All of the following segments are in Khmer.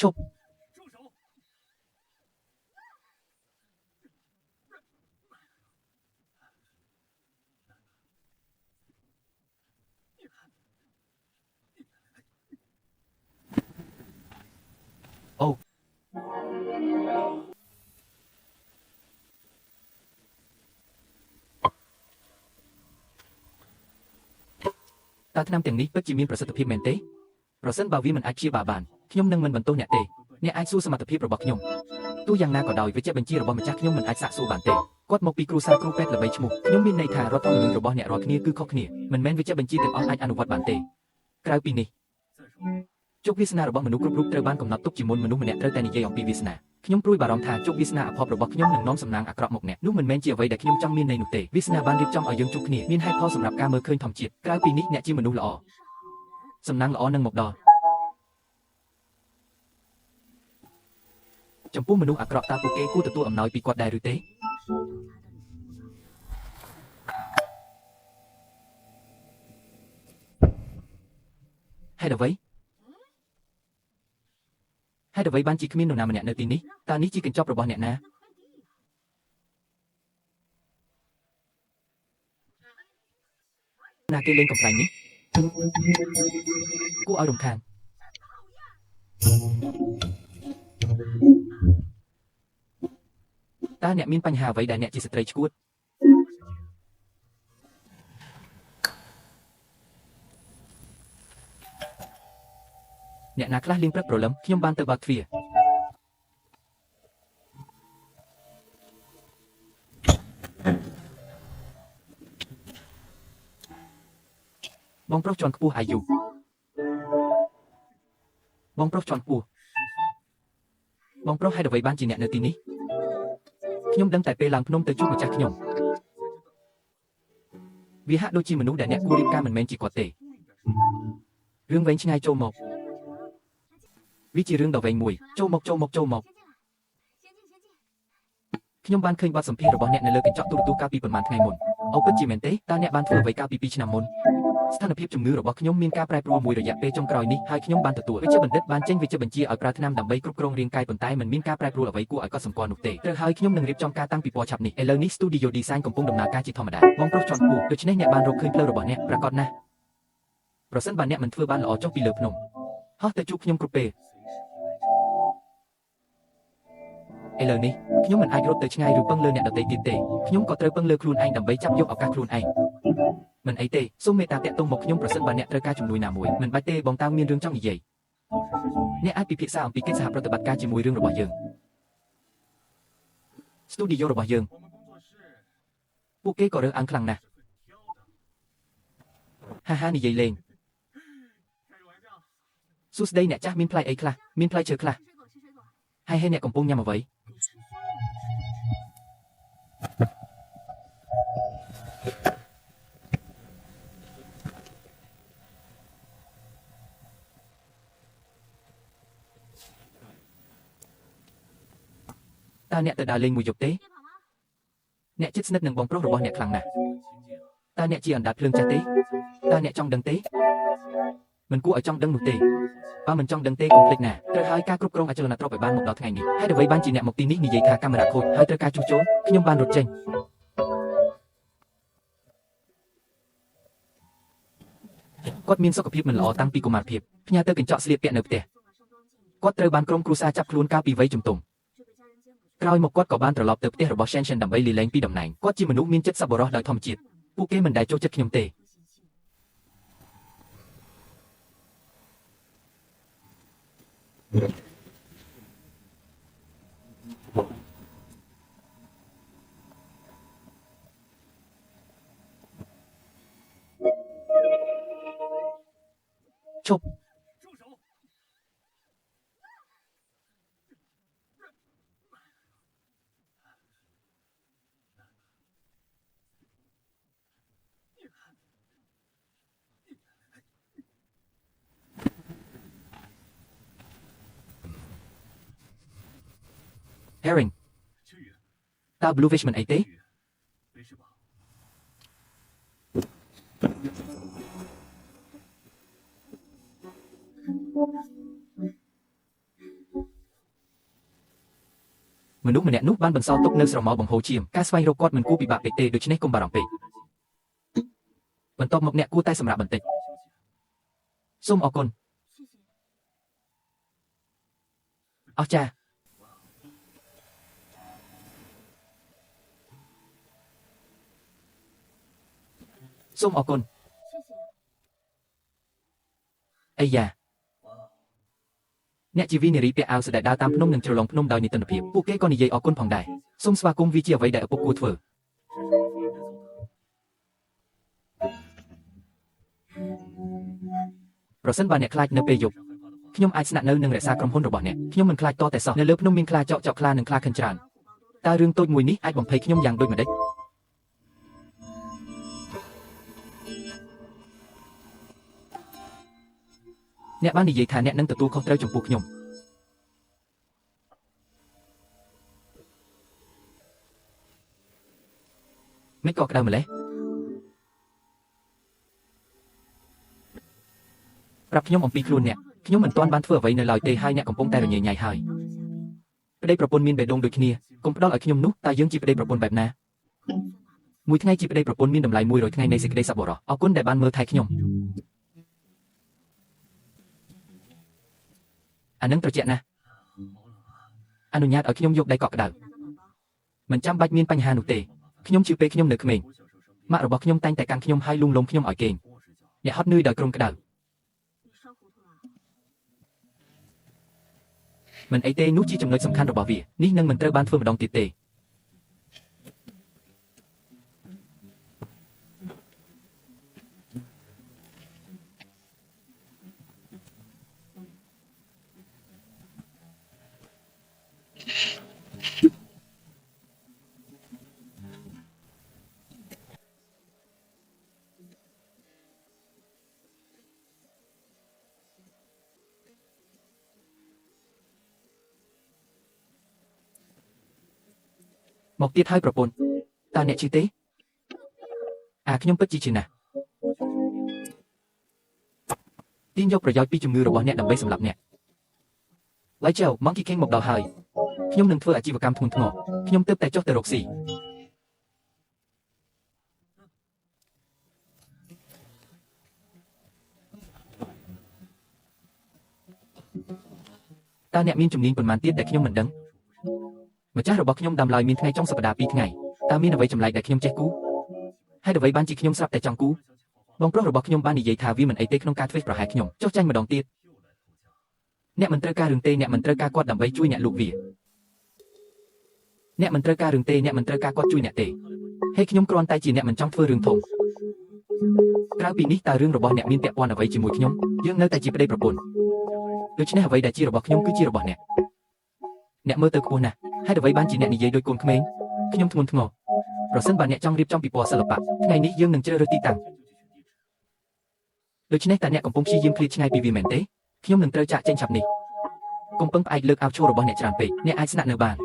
ឈប់អូតើថ្នាំទាំងនេះពិតជាមានប្រសិទ្ធភាពមែនទេប្រសិនបើវាមិនអាចព្យាបាលបានខ្ញុំនឹងមិនបន្ទោសអ្នកទេអ្នកអាចសួរសមត្ថភាពរបស់ខ្ញុំទោះយ៉ាងណាក៏ដោយវេជ្ជបញ្ជារបស់ម្ចាស់ខ្ញុំមិនអាចសាកសួរបានទេគាត់មកពីគ្រួសារគ្រូពេទ្យល្បីឈ្មោះខ្ញុំមានន័យថារដ្ឋធម្មនុញ្ញរបស់អ្នករាល់គ្នាគឺខុសគ្នាមិនមែនវេជ្ជបញ្ជាទាំងអស់អាចអនុវត្តបានទេក្រៅពីនេះជោគវាសនារបស់មនុស្សគ្រប់រូបត្រូវបានកំណត់ទុកជាមុនមនុស្សម្នាក់ត្រូវតែនិយាយអំពីវាសនាខ្ញុំព្រួយបារម្ភថាជោគវាសនាអភ័ព្វរបស់ខ្ញុំនឹងនាំសំណាងអាក្រក់មកអ្នកនោះមិនមែនជាអ្វីដែលខ្ញុំចង់មានន័យនោះទេវាសនាបានរៀបចំឲ្យយើងជួបគ្នាមានហេតុផលសម្រាប់ការមើលឃើញធម្មជាតិក្រៅពីនេះអ្នកជាមនុស្សល្អសំណាងល្អនឹងមកដល់ចំពោះមនុស្សអាក្រក់តើពួកគេគួរទទួលអំណោយពីគាត់ដែរឬទេហេតុអ្វីបានជាគ្មាននរណាម្នាក់នៅទីនេះតើនេះជាកញ្ចប់របស់អ្នកណាណាគេលេងកំ pl ែងនេះគួរឲ្យរំខានតើអ្នកមានបញ្ហាអ្វីដែលអ្នកជាស្ត្រីឆ្កួតអ្នកណាខ្លះលៀងព្រឹកព្រលឹមខ្ញុំបានទៅបើកទ្វារបងប្រុសជាន់ខ្ពស់អាយុបងប្រុសជាន់ខ្ពស់បងប្រុសហេតុអ្វីបានជាអ្នកនៅទីនេះខ្ញុំដឹងតែពេលឡើងភ្នំទៅជួបម្ចាស់ខ្ញុំវាហាក់ដូចជាមនុស្សដែលអ្នកគួររៀបការមិនមែនជាគាត់ទេរឿងវែងឆ្ងាយចូលមកវាជារឿងដ៏វែងមួយចូលមកខ្ញុំបានឃើញបទសម្ភាសន៍របស់អ្នកនៅលើកញ្ចក់ទូរទស្សន៍កាលពីប្រហែលថ្ងៃមុនអូពិតជាមែនទេតើអ្នកបានធ្វើអ្វីកាលពី2ឆ្នាំមុនស្ថានភាពជំងឺរបស់ខ្ញុំមានការប្រែប្រួលមួយរយៈពេលចុងក្រោយនេះហើយខ្ញុំបានទទួលវេជ្ជបណ្ឌិតបានចេញវេជ្ជបញ្ជាឲ្យប្រើថ្នាំដើម្បីគ្រប់គ្រងរាងកាយប៉ុន្តែមិនមានការប្រែប្រួលអ្វីគួរឲ្យកត់សម្គាល់នោះទេត្រូវហើយខ្ញុំនឹងរៀបចំការតាំងពីពណ៌ឆាប់នេះឥឡូវនេះ Studio Design កំពុងដំណើរការជាធម្មតាបងប្រុសជាន់ខ្ពស់ដូច្នេះអ្នកបានរកឃើញផ្លូវរបស់អ្នកប្រាកដណាស់ប្រសិនបើអ្នកមិនធ្វើបានល្អចុះពីលើភ្នំហោះទៅជួបខ្ញុំគ្រប់ពេលឥឡូវនេះខ្ញុំមិនអាចរត់ទៅឆ្ងាយឬពឹងលើអ្នកដទៃទៀតទេខ្ញុំក៏ត្រូវពឹងលើខ្លួនឯងដើម្បីចាប់យកឱកាសខ្លួនឯងមិនអីទេសូមមេត្តាតាក់ទងមកខ្ញុំប្រសិនបើអ្នកត្រូវការជំនួយណាមួយមិនបាច់ទេបងតាំងមានរឿងចង់និយាយអ្នកអាចពិភាក្សាអំពីកិច្ចសហប្រតិបត្តិការជាមួយរឿងរបស់យើង Studio របស់យើងពួកគេក៏រើសអើងខ្លាំងណាស់ហានិយាយលេងសួស្ដីអ្នកចាស់មានផ្លែអីខ្លះមានផ្លែឈើខ្លះហើយអ្នកកំពុងញ៉ាំអ្វីតើអ្នកទៅដើរលេងមួយយប់ទេអ្នកជិតស្និទ្ធនឹងបងប្រុសរបស់អ្នកខ្លាំងណាស់តើអ្នកជាអណ្ដាតភ្លើងចាស់ទេតើអ្នកចង់ដឹងទេមិនគួរឲ្យចង់ដឹងនោះទេបើមិនចង់ដឹងទេកុំភ្លេចណាត្រូវហើយការគ្រប់គ្រងអចលនទ្រព្យឲ្យបានមកដល់ថ្ងៃនេះហេតុអ្វីបានជាអ្នកមកទីនេះនិយាយថាកាមេរ៉ាខូចហើយត្រូវការជួសជុលខ្ញុំបានរត់ចេញគាត់មានសុខភាពមិនល្អតាំងពីកុមារភាពផ្ញើទៅកញ្ចក់ស្លៀកពាក់នៅផ្ទះគាត់ត្រូវបានក្រុមគ្រួសារចាប់ខ្លួនកាលពីវ័យជំទង់ក្រោយមកគាត់ក៏បានត្រឡប់ទៅផ្ទះរបស់ Shen ដើម្បីលាលែងពីតំណែងគាត់ជាមនុស្សមានចិត្តសប្បុរសដោយធម្មជាតិពួកគេមិនដែលចូលចិត្តខ្ញុំទេឈប់Herring តើ Bluefish មិនអីទេ មនុស្សម្នាក់នោះបានបន្សល់ទុកនៅស្រមោលបង្ហូរឈាមការស្វែងរកគាត់មិនគួរពិបាកពេកទេដូច្នេះកុំបារម្ភពេកបន្ទាប់មកអ្នកគួរតែសម្រាប់បន្តិចសូមអរគុណអស្ចារ្យសូមអរគុណអាយ៉ាអ្នកជាវីនារីពាក់អាវស្ដេចដើរតាមភ្នំនិងជ្រលងភ្នំដោយនិតិភាពពួកគេក៏និយាយអរគុណផងដែរសូមស្វាគមន៍វាជាអ្វីដែលឪពុកគួរធ្វើប្រសិនបើអ្នកខ្លាចនៅពេលយប់ខ្ញុំអាចស្នាក់នៅនិងរក្សាក្រុមហ៊ុនរបស់អ្នកខ្ញុំមិនខ្លាចតតែសោះនៅលើភ្នំមានខ្លាចកខ្លានិងខ្លាខិនច្រើនតើរឿងតូចមួយនេះអាចបំភ័យខ្ញុំយ៉ាងដូចម្តេចអ្នកបាននិយាយថាអ្នកនឹងទទួលខុសត្រូវចំពោះខ្ញុំមិនក៏ក្តៅម្លេះប្រាប់ខ្ញុំអំពីខ្លួនអ្នកខ្ញុំមិនទាន់បានធ្វើអ្វីនៅឡើយទេហើយអ្នកកំពុងតែរញ៉េញ៉ៃហើយប្តីប្រពន្ធមានបេះដូងដូចគ្នាកុំផ្ដល់ឲ្យខ្ញុំនោះតើយើងជាប្តីប្រពន្ធបែបណាមួយថ្ងៃជាប្តីប្រពន្ធមានតម្លៃ100ថ្ងៃនៃសេចក្តីសប្បុរសអរគុណដែលបានមើលថែខ្ញុំអានឹងត្រជាក់ណាស់អនុញ្ញាតឲ្យខ្ញុំយកដៃកក់ក្ដៅមិនចាំបាច់មានបញ្ហានោះទេខ្ញុំជឿពេលខ្ញុំនៅក្មេងម៉ាក់របស់ខ្ញុំតែងតែកាន់ខ្ញុំហើយលួងលោមខ្ញុំឲ្យគេងអ្នកហត់នឿយដោយក្រុមក្ដៅមិនអីទេនោះជាចំណុចសំខាន់របស់វានេះនឹងមិនត្រូវបានធ្វើម្ដងទៀតទេមកទៀតហើយប្រពន្ធតើអ្នកជឿទេខ្ញុំពិតជាជឿណាស់ទាញយកប្រយោជន៍ពីជំងឺរបស់អ្នកដើម្បីសម្លាប់អ្នកឡៃចៅ Monkey King មកដល់ហើយខ្ញុំនឹងធ្វើអាជីវកម្មធ្ងន់ធ្ងរខ្ញុំទើបតែចុះទៅរកស៊ីតើអ្នកមានជំនាញប៉ុន្មានទៀតដែលខ្ញុំមិនដឹងម្ចាស់របស់ខ្ញុំដាំឡើយមានថ្ងៃចុងសប្តាហ៍2ថ្ងៃតើមានអ្វីចម្លែកដែលខ្ញុំចេះគូហើយអ្វីបានជាខ្ញុំស្រាប់តែចង់គូបងប្រុសរបស់ខ្ញុំបាននិយាយថាវាមិនអីទេក្នុងការធ្វេសប្រហែសខ្ញុំចុះចាញ់ម្ដងទៀតអ្នកមិនត្រូវការរឿងទេអ្នកមិនត្រូវការគាត់ដើម្បីជួយអ្នកលូកវាអ្នកមិនត្រូវការរឿងទេអ្នកមិនត្រូវការគាត់ជួយអ្នកទេហើយខ្ញុំគ្រាន់តែជាអ្នកមិនចង់ធ្វើរឿងធំក្រៅពីនេះតើរឿងរបស់អ្នកមានពាក់ព័ន្ធអ្វីជាមួយខ្ញុំយើងនៅតែជាប្តីប្រពន្ធដូច្នេះអ្វីដែលជារបស់ខ្ញុំគឺជារបស់អ្នកអ្នកមើលទៅខ្ពស់ណាស់ហើយអ្វីបានជាអ្នកនិយាយដូចកូនក្មេងខ្ញុំធ្ងន់ធ្ងរប្រសិនបើអ្នកចង់រៀបចំពិព័រណ៍សិល្បៈថ្ងៃនេះយើងនឹងជ្រើសរើសទីតាំងដូច្នេះតើអ្នកកំពុងព្យាយាមឃ្លាតឆ្ងាយពីវាមែនទេខ្ញុំនឹងត្រូវចាកចេញឆាប់នេះកុំពឹងផ្អែកលើកអាវឈររបស់អ្នកច្រើនពេកអ្នកអាចស្នាក់នៅបាន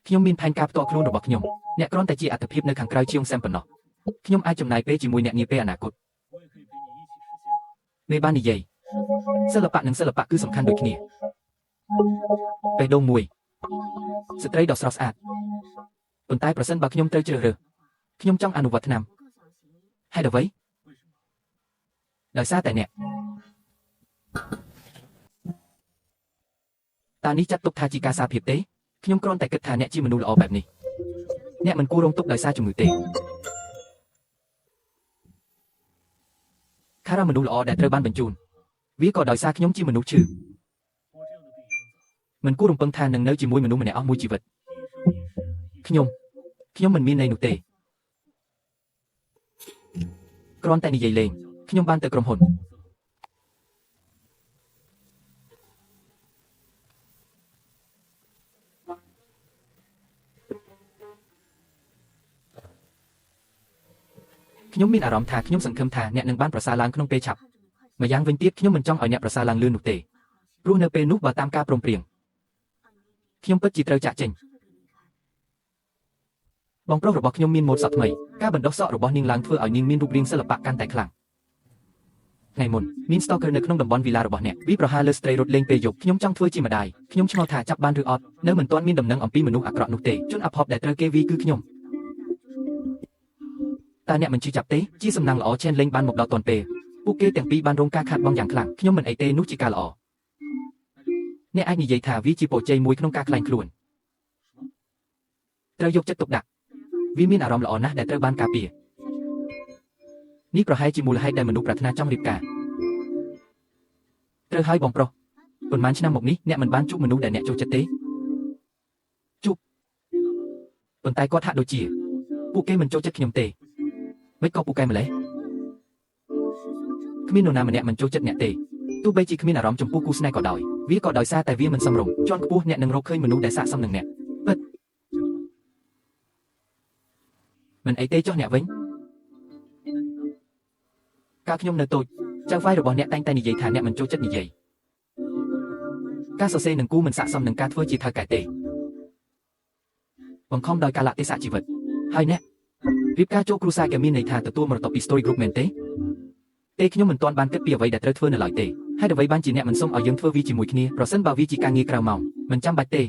ខ្ញុំមានផែនការផ្ទាល់ខ្លួនរបស់ខ្ញុំអ្នកគ្រាន់តែជាអត្ថិភាពនៅខាងក្រៅជាងសែមប៉ុណ្ណោះខ្ញុំអាចចំណាយពេលជាមួយអ្នកនាពេលអនាគតមេបាននិយាយសិល្បៈនិងសិល្បៈគឺសំខាន់ដូចគ្នាបេះដូងមួយស្ត្រីដ៏ស្រស់ស្អាតប៉ុន្តែប្រសិនបើខ្ញុំត្រូវជ្រើសរើសខ្ញុំចង់អនុវត្តថ្នាំហេតុអ្វីដោយសារតែអ្នកតើនេះចាត់ទុកថាជាការសារភាពទេខ្ញុំគ្រាន់តែគិតថាអ្នកជាមនុស្សល្អបែបនេះអ្នកមិនគួររងទុក្ខដោយសារជំងឺទេខារ៉ាមនុស្សល្អដែលត្រូវបានបញ្ជូនវាក៏ដោយសារខ្ញុំជាមនុស្សឈឺមិនគួររំពឹងថានឹងនៅជាមួយមនុស្សម្នាក់អស់មួយជីវិតខ្ញុំមិនមានន័យនោះទេគ្រាន់តែនិយាយលេងខ្ញុំបានទៅក្រុមហ៊ុនខ្ញុំមានអារម្មណ៍ថាខ្ញុំសង្ឃឹមថាអ្នកនឹងបានប្រសើរឡើងក្នុងពេលឆាប់ម្យ៉ាងវិញទៀតខ្ញុំមិនចង់ឲ្យអ្នកប្រសើរឡើងលឿននោះទេព្រោះនៅពេលនោះបើតាមការព្រមព្រៀងខ្ញុំពិតជាត្រូវចាក់ចេញបងប្រុសរបស់ខ្ញុំមានម៉ូដសក់ថ្មីការបណ្ដុះសក់របស់នាងឡើងធ្វើឲ្យនាងមានរូបរាងសិល្បៈកាន់តែខ្លាំង ថ្ងៃមុនមាន stalker នៅក្នុងតំបន់ villa របស់អ្នកវាប្រហារលើស្ត្រីរត់លេងពេលយប់ខ្ញុំចង់ធ្វើជាម្ដាយខ្ញុំឆ្ងល់ថាចាប់បានឬអត់នៅមិនទាន់មានដំណឹងអំពីមនុស្សអាក្រក់នោះទេជនអភ័ព្វដែលត្រូវគេវាយគឺខ្ញុំតើអ្នកមិនជឿចាប់ទេជាសំណាងល្អchenលេងបានមកដល់ទាន់ពេលពួកគេទាំងពីរបានរងការខាតបង់យ៉ាងខ្លាំងខ្ញុំមិនអីទេនោះជាការល្អអ្នកអាចនិយាយថាវាជាពរជ័យមួយក្នុងការក្លែងខ្លួនត្រូវយកចិត្តទុកដាក់វាមានអារម្មណ៍ល្អណាស់ដែលត្រូវបានការពារនេះប្រហែលជាមូលហេតុដែលមនុស្សប្រាថ្នាចង់រៀបការត្រូវហើយបងប្រុសប៉ុន្មានឆ្នាំមកនេះអ្នកមិនបានជួបមនុស្សដែលអ្នកចូលចិត្តទេជួបប៉ុន្តែគាត់ហាក់ដូចជាពួកគេមិនចូលចិត្តខ្ញុំទេមិនក៏ពូកែម្លេះគ្មាននរណាម្នាក់មិនចូលចិត្តអ្នកទេទោះបីជាគ្មានអារម្មណ៍ចំពោះគូស្នេហ៍ក៏ដោយវាក៏ដោយសារតែវាមិនសមរម្យជាន់ខ្ពស់អ្នកនឹងរកឃើញមនុស្សដែលស័ក្តិសមនឹងអ្នកពិតមិនអីទេចុះអ្នកវិញកាលខ្ញុំនៅតូចចៅហ្វាយរបស់អ្នកតែងតែនិយាយថាអ្នកមិនចូលចិត្តនិយាយការសរសេរនឹងគូមិនស័ក្តិសមនឹងការធ្វើជាថៅកែទេបង្ខំដោយកាលៈទេសៈជីវិតហើយអ្នករៀបការចូលគ្រួសារគេមានន័យថាទទួលមរតកពី story group មែនទេខ្ញុំមិនទាន់បានគិតពីអ្វីដែលត្រូវធ្វើនៅឡើយទេហើយអ្វីបានជាអ្នកមិនសុំឲ្យយើងធ្វើវាជាមួយគ្នាប្រសិនបើវាជាការងារក្រៅម៉ោងមិនចាំបាច់ទេ